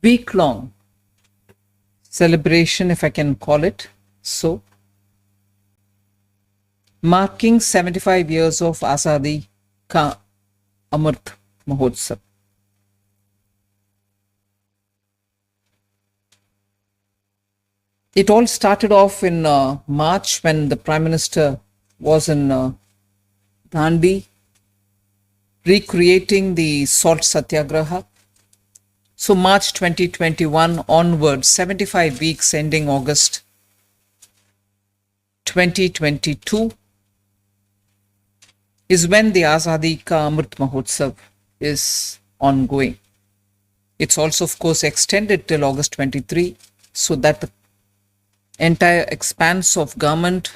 week-long celebration, if I can call it so, marking 75 years of Azadi ka Amrit Mahotsav. It all started off in March when the Prime Minister was in Dandi, recreating the Salt Satyagraha. So March 2021 onwards, 75 weeks ending August 2022 is when the Azadi Ka Amrit Mahotsav is ongoing. It's also, of course, extended till August 23, so that the entire expanse of government,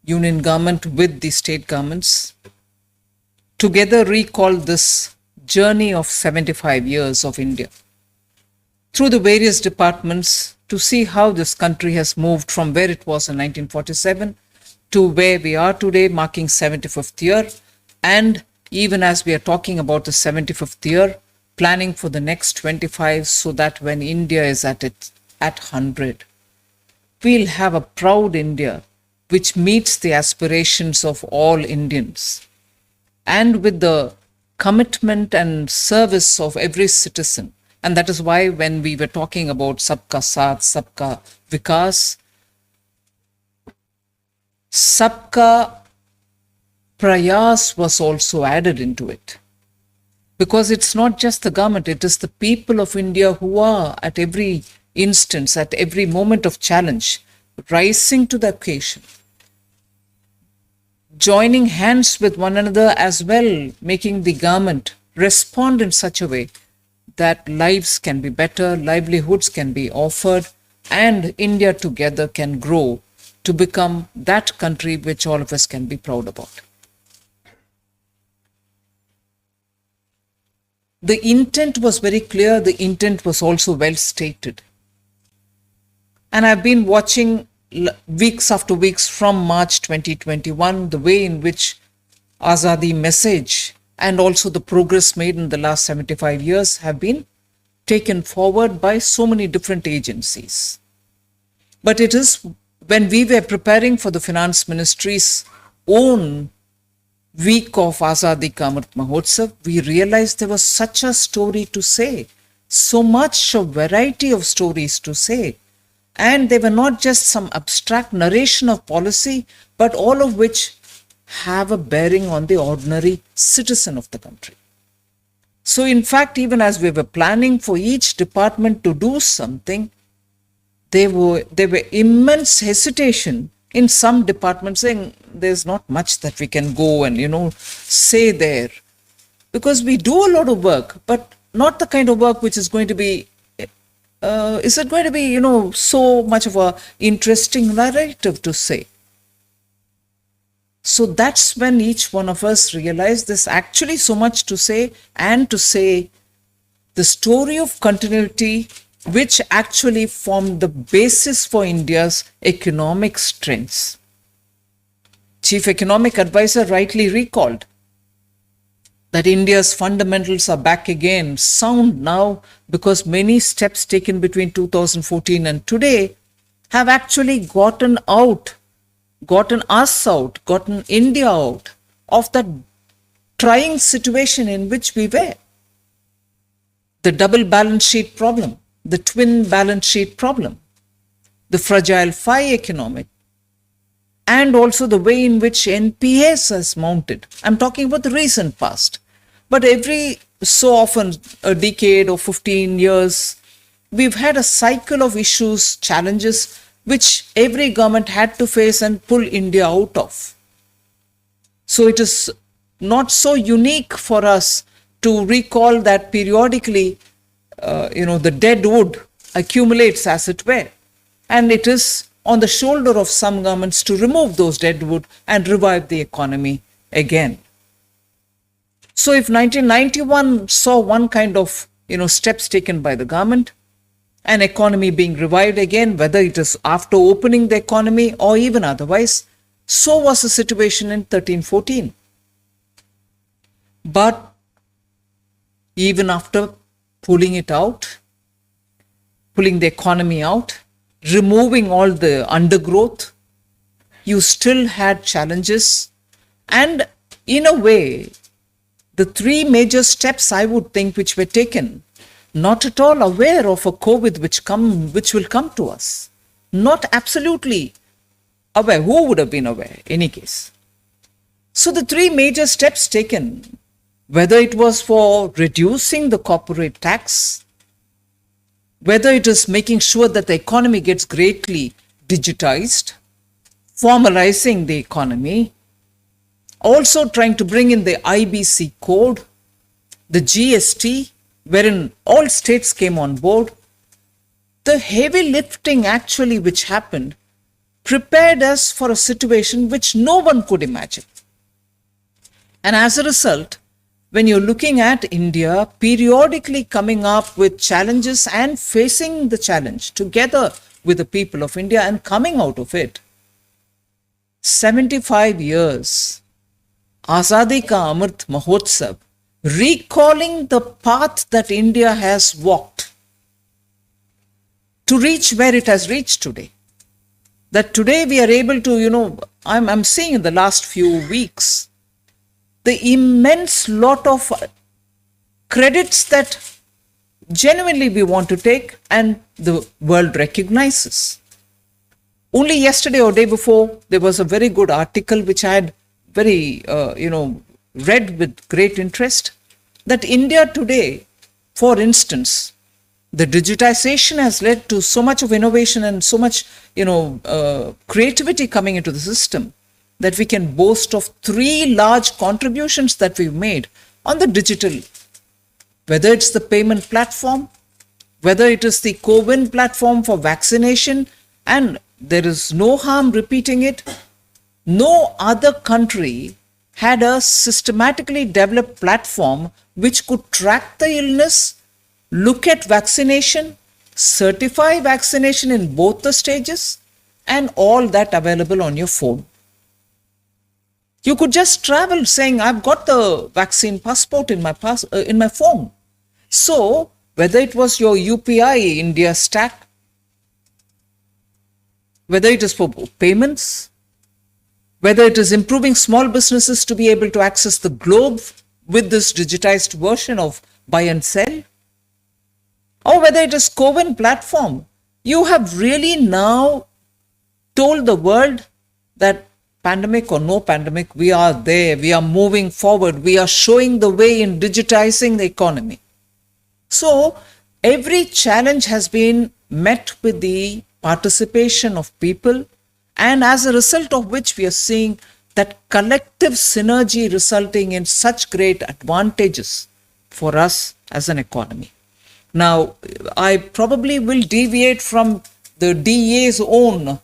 union government with the state governments, together recall this journey of 75 years of India through the various departments to see how this country has moved from where it was in 1947 to where we are today, marking 75th year. And even as we are talking about the 75th year, planning for the next 25, so that when India is at 100, we'll have a proud India which meets the aspirations of all Indians, and with the commitment and service of every citizen. And that is why when we were talking about Sabka Saath, Sabka Vikas, Sabka Prayas was also added into it. Because it's not just the government, it is the people of India who are at every instance, at every moment of challenge, rising to the occasion, joining hands with one another as well, making the government respond in such a way that lives can be better, livelihoods can be offered, and India together can grow to become that country which all of us can be proud about. The intent was very clear, the intent was also well stated. And I've been watching weeks after weeks from March 2021, the way in which Azadi message and also the progress made in the last 75 years have been taken forward by so many different agencies. But it is when we were preparing for the Finance Ministry's own week of Azadi Ka Amrit Mahotsav, we realized there was such a story to say, so much a variety of stories to say. And they were not just some abstract narration of policy, but all of which have a bearing on the ordinary citizen of the country. So in fact, even as we were planning for each department to do something, there were immense hesitation in some departments saying there's not much that we can go and, say there. Because we do a lot of work, but not the kind of work which is going to be is it going to be, so much of a interesting narrative to say? So that's when each one of us realized there's actually so much to say, and to say the story of continuity, which actually formed the basis for India's economic strengths. Chief Economic Advisor rightly recalled that India's fundamentals are back again, sound now, because many steps taken between 2014 and today have actually gotten us out, gotten India out of that trying situation in which we were. The double balance sheet problem, the twin balance sheet problem, the fragile FI economic, and also the way in which NPS has mounted. I'm talking about the recent past. But every so often, a decade or 15 years, we've had a cycle of issues, challenges, which every government had to face and pull India out of. So it is not so unique for us to recall that periodically, the dead wood accumulates, as it were. And it is on the shoulder of some governments to remove those dead wood and revive the economy again. So if 1991 saw one kind of, steps taken by the government, an economy being revived again, whether it is after opening the economy or even otherwise, so was the situation in 13-14. But even after pulling it out, pulling the economy out, removing all the undergrowth. You still had challenges. And in a way, the three major steps I would think which were taken, not at all aware of a COVID which will come to us. Not absolutely aware. Who would have been aware in any case? So the three major steps taken, whether it was for reducing the corporate tax, whether it is making sure that the economy gets greatly digitized, formalizing the economy, also trying to bring in the IBC code, the GST, wherein all states came on board, the heavy lifting actually which happened prepared us for a situation which no one could imagine. And as a result, when you're looking at India periodically coming up with challenges and facing the challenge together with the people of India and coming out of it, 75 years, Azadi ka Amrit Mahotsav, recalling the path that India has walked to reach where it has reached today. That today we are able to, I'm seeing in the last few weeks, the immense lot of credits that genuinely we want to take and the world recognizes. Only yesterday or day before, there was a very good article which I had read with great interest, that India today, for instance, the digitization has led to so much of innovation and so much, creativity coming into the system that we can boast of three large contributions that we've made on the digital, whether it's the payment platform, whether it is the co-win platform for vaccination, and there is no harm repeating it. No other country had a systematically developed platform which could track the illness, look at vaccination, certify vaccination in both the stages, and all that available on your phone. You could just travel saying, I've got the vaccine passport in my phone. So whether it was your UPI India stack, whether it is for payments, whether it is improving small businesses to be able to access the globe with this digitized version of buy and sell, or whether it is co-win platform, you have really now told the world that pandemic or no pandemic, we are there, we are moving forward, we are showing the way in digitizing the economy. So every challenge has been met with the participation of people, and as a result of which we are seeing that collective synergy resulting in such great advantages for us as an economy. Now, I probably will deviate from the DEA's own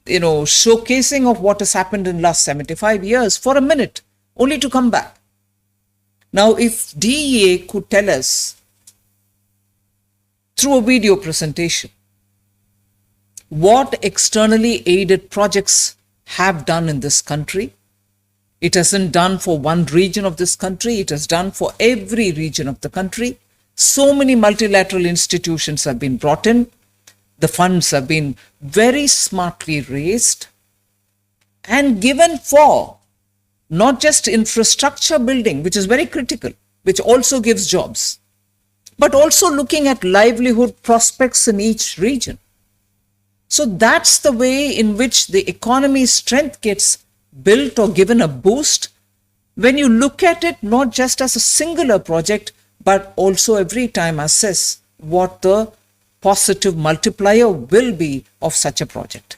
showcasing of what has happened in the last 75 years for a minute, only to come back. Now, if DEA could tell us through a video presentation what externally aided projects have done in this country, it hasn't done for one region of this country, it has done for every region of the country. So many multilateral institutions have been brought in. The funds have been very smartly raised and given for not just infrastructure building, which is very critical, which also gives jobs, but also looking at livelihood prospects in each region. So that's the way in which the economy's strength gets built or given a boost when you look at it not just as a singular project, but also every time assess what the positive multiplier will be of such a project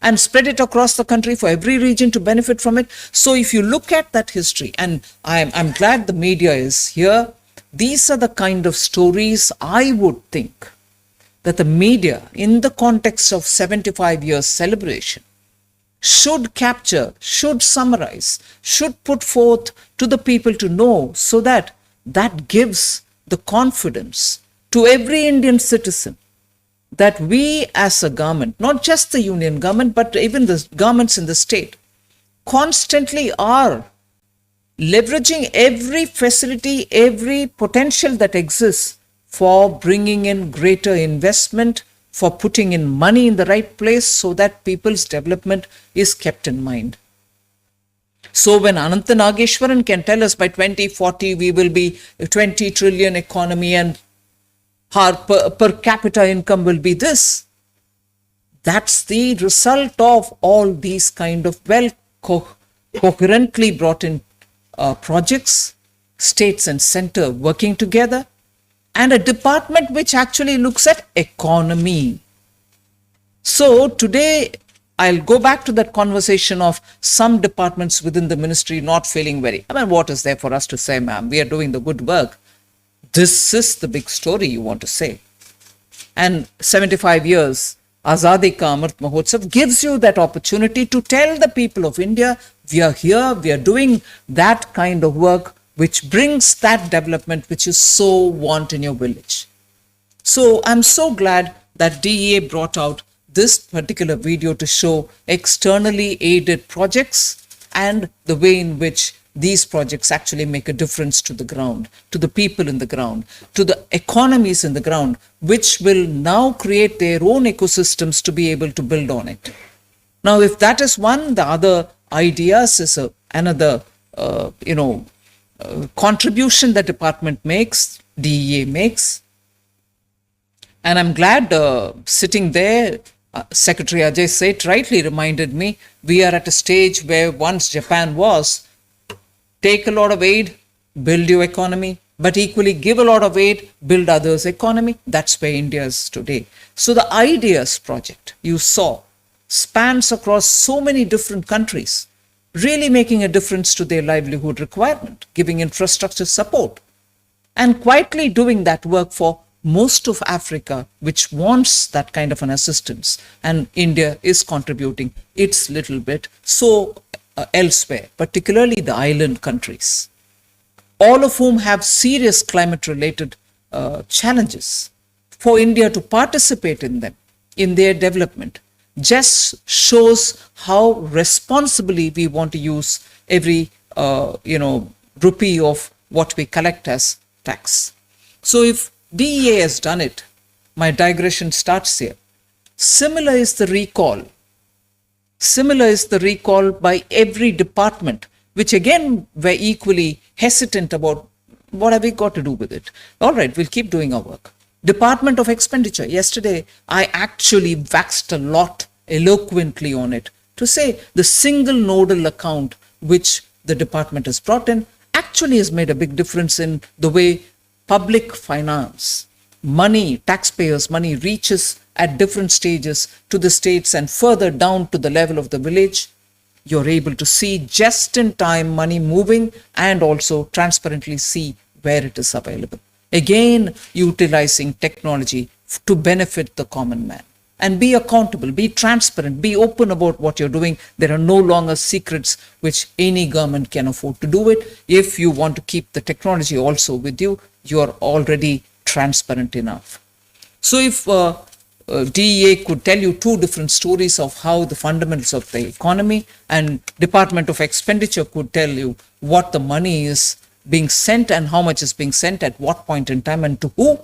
and spread it across the country for every region to benefit from it. So if you look at that history, and I'm glad the media is here, these are the kind of stories I would think that the media, in the context of 75 years celebration, should capture, should summarize, should put forth to the people to know, so that that gives the confidence to every Indian citizen that we as a government, not just the union government, but even the governments in the state, constantly are leveraging every facility, every potential that exists for bringing in greater investment, for putting in money in the right place so that people's development is kept in mind. So when Ananta Nageshwaran can tell us by 2040 we will be a 20 trillion economy and our per capita income will be this, that's the result of all these kind of coherently brought in projects, states and center working together, and a department which actually looks at economy. So today, I'll go back to that conversation of some departments within the ministry not feeling very, what is there for us to say, ma'am? We are doing the good work. This is the big story you want to say. And 75 years, Azadi Ka Amrit Mahotsav gives you that opportunity to tell the people of India, we are here, we are doing that kind of work which brings that development which you so want in your village. So I'm so glad that DEA brought out this particular video to show externally aided projects and the way in which these projects actually make a difference to the ground, to the people in the ground, to the economies in the ground, which will now create their own ecosystems to be able to build on it. Now, if that is one, the other ideas is another, contribution the department makes, DEA makes. And I'm glad sitting there, Secretary Ajay Seth rightly reminded me, we are at a stage where once Japan was, take a lot of aid, build your economy, but equally give a lot of aid, build others' economy. That's where India is today. So the Ideas project you saw spans across so many different countries, really making a difference to their livelihood requirement, giving infrastructure support, and quietly doing that work for most of Africa, which wants that kind of an assistance. And India is contributing its little bit. So elsewhere, particularly the island countries, all of whom have serious climate-related challenges, for India to participate in them, in their development, just shows how responsibly we want to use every, rupee of what we collect as tax. So if DEA has done it, my digression starts here. Similar is the recall. Similar is the recall by every department, which again were equally hesitant about what have we got to do with it. All right, we'll keep doing our work. Department of Expenditure. Yesterday, I actually waxed a lot eloquently on it to say the single nodal account which the department has brought in actually has made a big difference in the way public finance, money, taxpayers' money reaches at different stages to the states and further down to the level of the village. You're able to see just in time money moving and also transparently see where it is available. Again, utilizing technology to benefit the common man. And be accountable, be transparent, be open about what you're doing. There are no longer secrets which any government can afford to do it. If you want to keep the technology also with you, you are already transparent enough. So if DEA could tell you two different stories of how the fundamentals of the economy, and Department of Expenditure could tell you what the money is being sent and how much is being sent at what point in time and to who,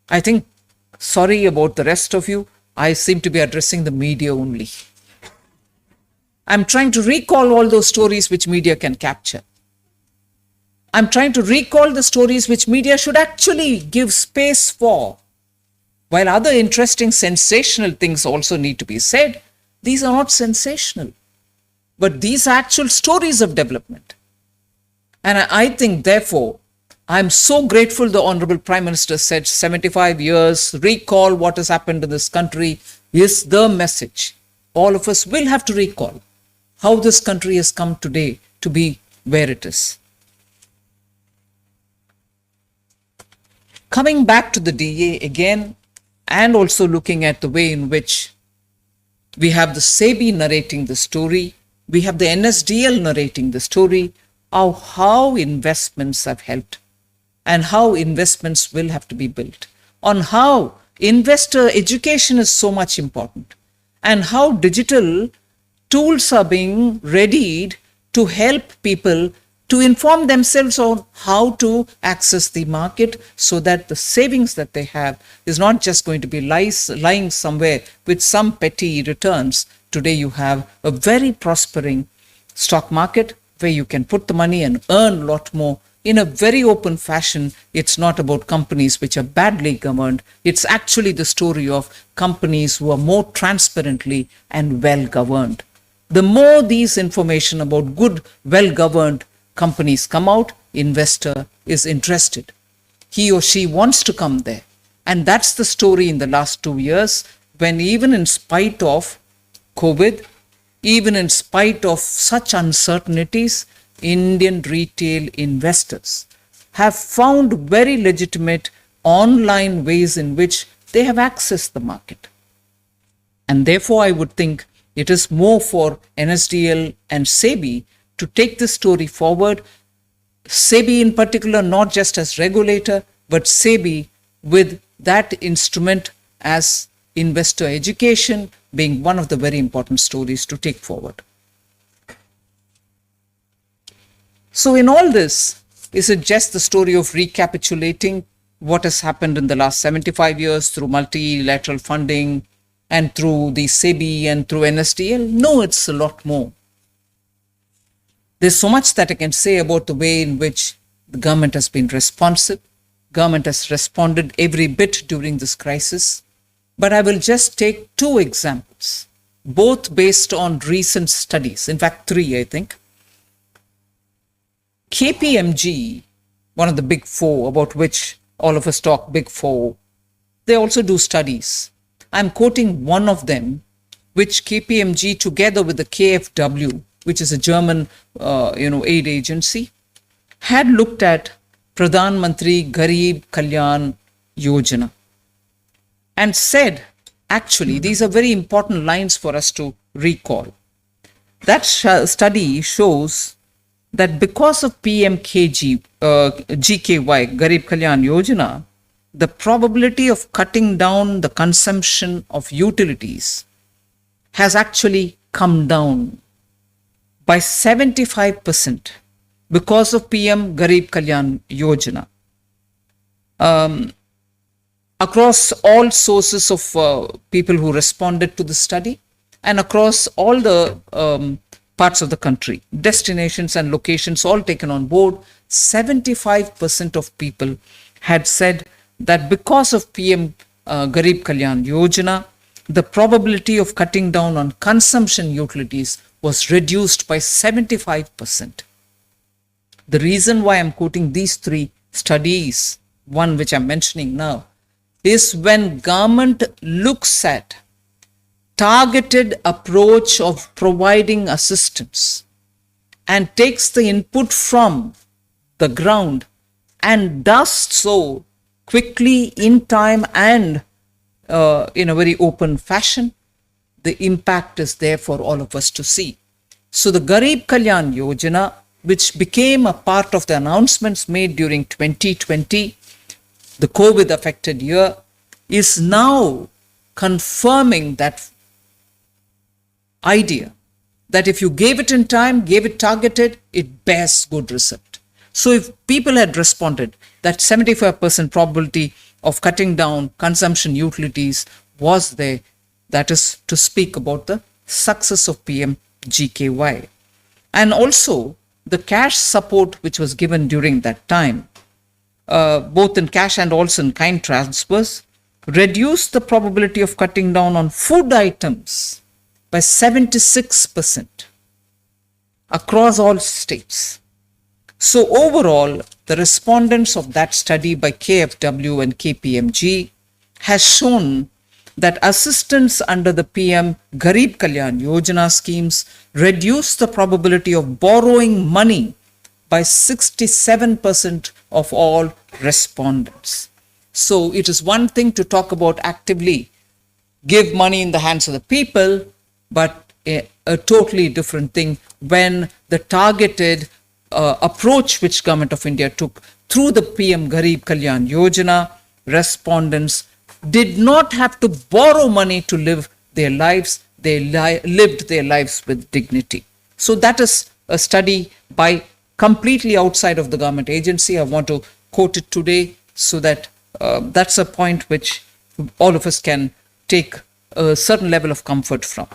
I think, sorry about the rest of you, I seem to be addressing the media only. I'm trying to recall all those stories which media can capture. I'm trying to recall the stories which media should actually give space for. While other interesting, sensational things also need to be said, these are not sensational, but these are actual stories of development. And I think, therefore, I'm so grateful the Honorable Prime Minister said 75 years, recall what has happened in this country is the message. All of us will have to recall how this country has come today to be where it is. Coming back to the DA again, and also looking at the way in which we have the SEBI narrating the story, we have the NSDL narrating the story of how investments have helped and how investments will have to be built, on how investor education is so much important, and how digital tools are being readied to help people to inform themselves on how to access the market so that the savings that they have is not just going to be lying somewhere with some petty returns. Today you have a very prospering stock market where you can put the money and earn a lot more in a very open fashion. It's not about companies which are badly governed. It's actually the story of companies who are more transparently and well governed. The more these information about good, well governed companies come out, investor is interested. He or she wants to come there. And that's the story in the last 2 years, when even in spite of COVID, even in spite of such uncertainties, Indian retail investors have found very legitimate online ways in which they have accessed the market. And therefore, I would think it is more for NSDL and SEBI to take this story forward. SEBI in particular, not just as regulator, but SEBI with that instrument as investor education being one of the very important stories to take forward. So in all this, is it just the story of recapitulating what has happened in the last 75 years through multilateral funding and through the SEBI and through NSDL? No, it's a lot more. There's so much that I can say about the way in which the government has been responsive. Government has responded every bit during this crisis. But I will just take 2 examples, both based on recent studies. In fact, 3, I think. KPMG, one of the big 4 about which all of us talk, big 4, they also do studies. I'm quoting one of them, which KPMG together with the KfW, which is a German aid agency, had looked at Pradhan Mantri Garib Kalyan Yojana and said, actually, these are very important lines for us to recall. That study shows that because of GKY, Garib Kalyan Yojana, the probability of cutting down the consumption of utilities has actually come down by 75% because of PM Garib Kalyan Yojana. Across all sources of people who responded to the study and across all the parts of the country, destinations and locations all taken on board, 75% of people had said that because of PM Garib Kalyan Yojana, the probability of cutting down on consumption utilities was reduced by 75%. The reason why I'm quoting these 3 studies, one which I'm mentioning now, is when government looks at targeted approach of providing assistance and takes the input from the ground and does so quickly, in time, and in a very open fashion, the impact is there for all of us to see. So the Garib Kalyan Yojana, which became a part of the announcements made during 2020, the COVID affected year, is now confirming that idea that if you gave it in time, gave it targeted, it bears good result. So if people had responded, that 75% probability of cutting down consumption utilities was there. That is to speak about the success of PM GKY. And also the cash support which was given during that time, both in cash and also in kind transfers, reduced the probability of cutting down on food items by 76% across all states. So overall, the respondents of that study by KfW and KPMG has shown that assistance under the PM Garib Kalyan Yojana schemes reduce the probability of borrowing money by 67% of all respondents. So it is one thing to talk about actively give money in the hands of the people, but a totally different thing when the targeted approach which Government of India took through the PM Garib Kalyan Yojana, respondents did not have to borrow money to live their lives. They lived their lives with dignity. So that is a study by completely outside of the government agency. I want to quote it today so that that's a point which all of us can take a certain level of comfort from.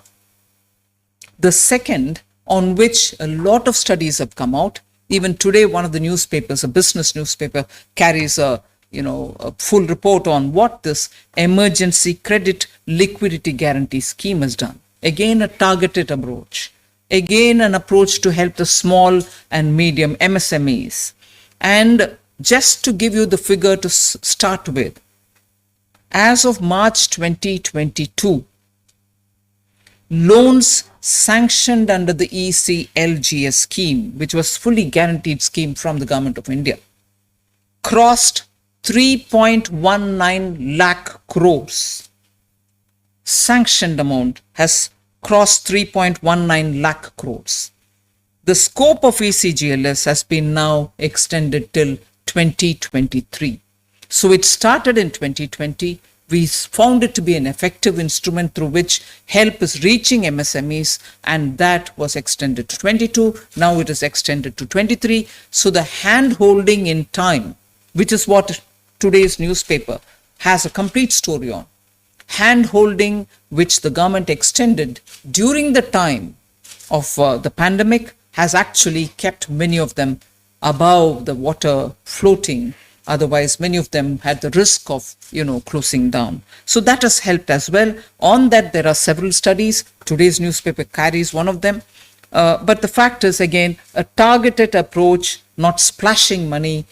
The second, on which a lot of studies have come out, even today one of the newspapers, a business newspaper, carries a full report on what this emergency credit liquidity guarantee scheme has done. Again, a targeted approach. Again, an approach to help the small and medium MSMEs. And just to give you the figure to start with, as of March 2022, loans sanctioned under the ECLGS scheme, which was fully guaranteed scheme from the Government of India, crossed 3.19 lakh crores. Sanctioned amount has crossed 3.19 lakh crores. The scope of ECGLS has been now extended till 2023. So it started in 2020. We found it to be an effective instrument through which help is reaching MSMEs, and that was extended to 22. Now it is extended to 23. So the hand-holding in time, which is what today's newspaper has a complete story on, hand-holding which the government extended during the time of the pandemic has actually kept many of them above the water floating. Otherwise, many of them had the risk of, closing down. So that has helped as well. On that, there are several studies. Today's newspaper carries one of them. But the fact is, again, a targeted approach, not splashing money,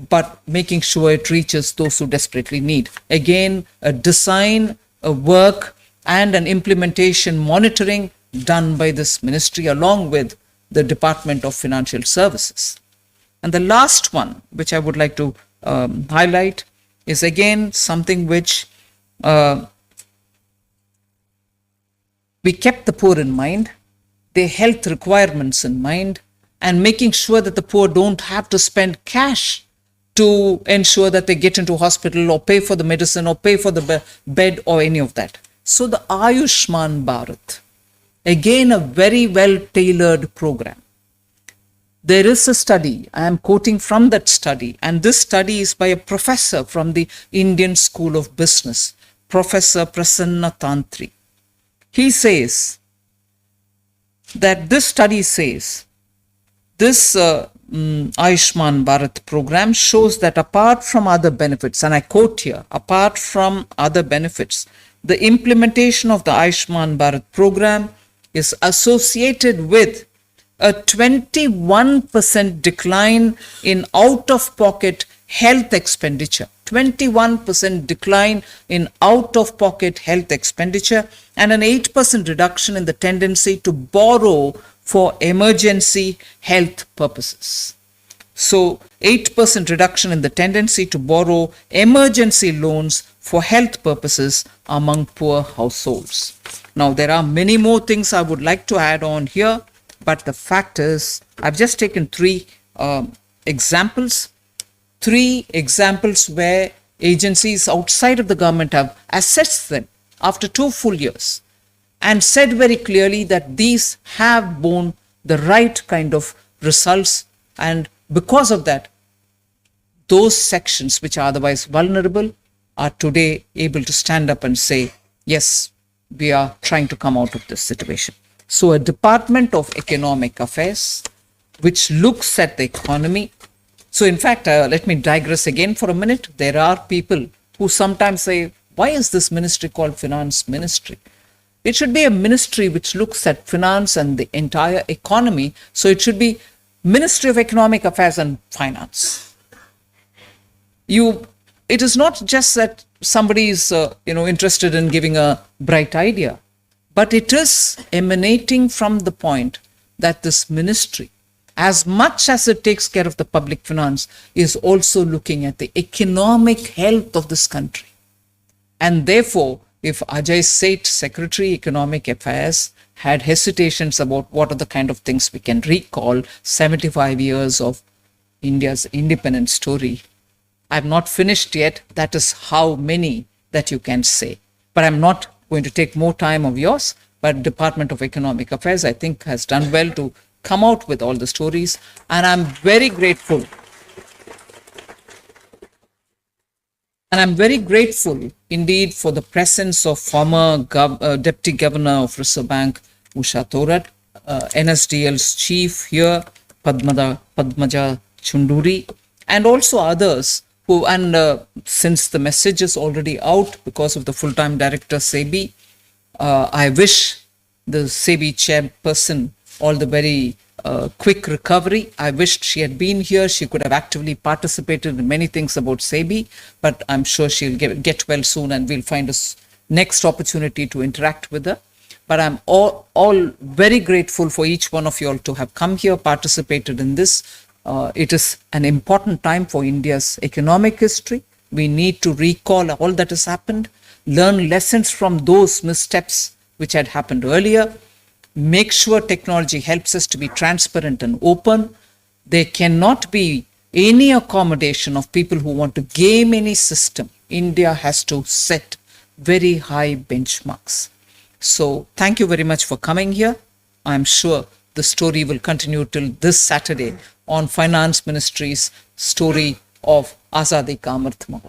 but making sure it reaches those who desperately need. Again, a design, a work, and an implementation monitoring done by this ministry along with the Department of Financial Services. And the last one, which I would like to highlight, is again something which we kept the poor in mind, their health requirements in mind, and making sure that the poor don't have to spend cash to ensure that they get into hospital or pay for the medicine or pay for the bed or any of that. So the Ayushman Bharat, again a very well tailored program. There is a study, I am quoting from that study, and this study is by a professor from the Indian School of Business, Professor Prasanna Tantri. He says that this study says this Ayushman Bharat program shows that apart from other benefits, and I quote here, apart from other benefits, the implementation of the Ayushman Bharat program is associated with a 21% decline in out-of-pocket health expenditure. 21% decline in out-of-pocket health expenditure and an 8% reduction in the tendency to borrow for emergency health purposes. So 8% reduction in the tendency to borrow emergency loans for health purposes among poor households. Now, there are many more things I would like to add on here, but the fact is, I've just taken three examples where agencies outside of the government have assessed them after 2 full years and said very clearly that these have borne the right kind of results, and because of that, those sections which are otherwise vulnerable are today able to stand up and say, yes, we are trying to come out of this situation. So a Department of Economic Affairs, which looks at the economy. So in fact, let me digress again for a minute. There are people who sometimes say, why is this ministry called Finance Ministry? It should be a ministry which looks at finance and the entire economy. So it should be Ministry of Economic Affairs and Finance. It is not just that somebody is interested in giving a bright idea, but it is emanating from the point that this ministry, as much as it takes care of the public finance, is also looking at the economic health of this country. And therefore, if Ajay Seth, Secretary Economic Affairs, had hesitations about what are the kind of things we can recall 75 years of India's independence story, I've not finished yet. That is how many that you can say. But I'm not going to take more time of yours. But Department of Economic Affairs, I think, has done well to come out with all the stories. And I'm very grateful. And I'm very grateful indeed for the presence of former Deputy Governor of Reserve Bank, Usha Thorat, NSDL's chief here, Padmaja Chunduri, and also others who, and since the message is already out because of the full-time director SEBI, I wish the SEBI chairperson all the very quick recovery. I wished she had been here. She could have actively participated in many things about SEBI, but I'm sure she'll get well soon and we'll find a next opportunity to interact with her. But I'm all very grateful for each one of you all to have come here, participated in this. It is an important time for India's economic history. We need to recall all that has happened, learn lessons from those missteps which had happened earlier, make sure technology helps us to be transparent and open. There cannot be any accommodation of people who want to game any system. India has to set very high benchmarks. So thank you very much for coming here. I'm sure the story will continue till this Saturday on Finance Ministry's story of Azadi Ka Amrit Mahotsav.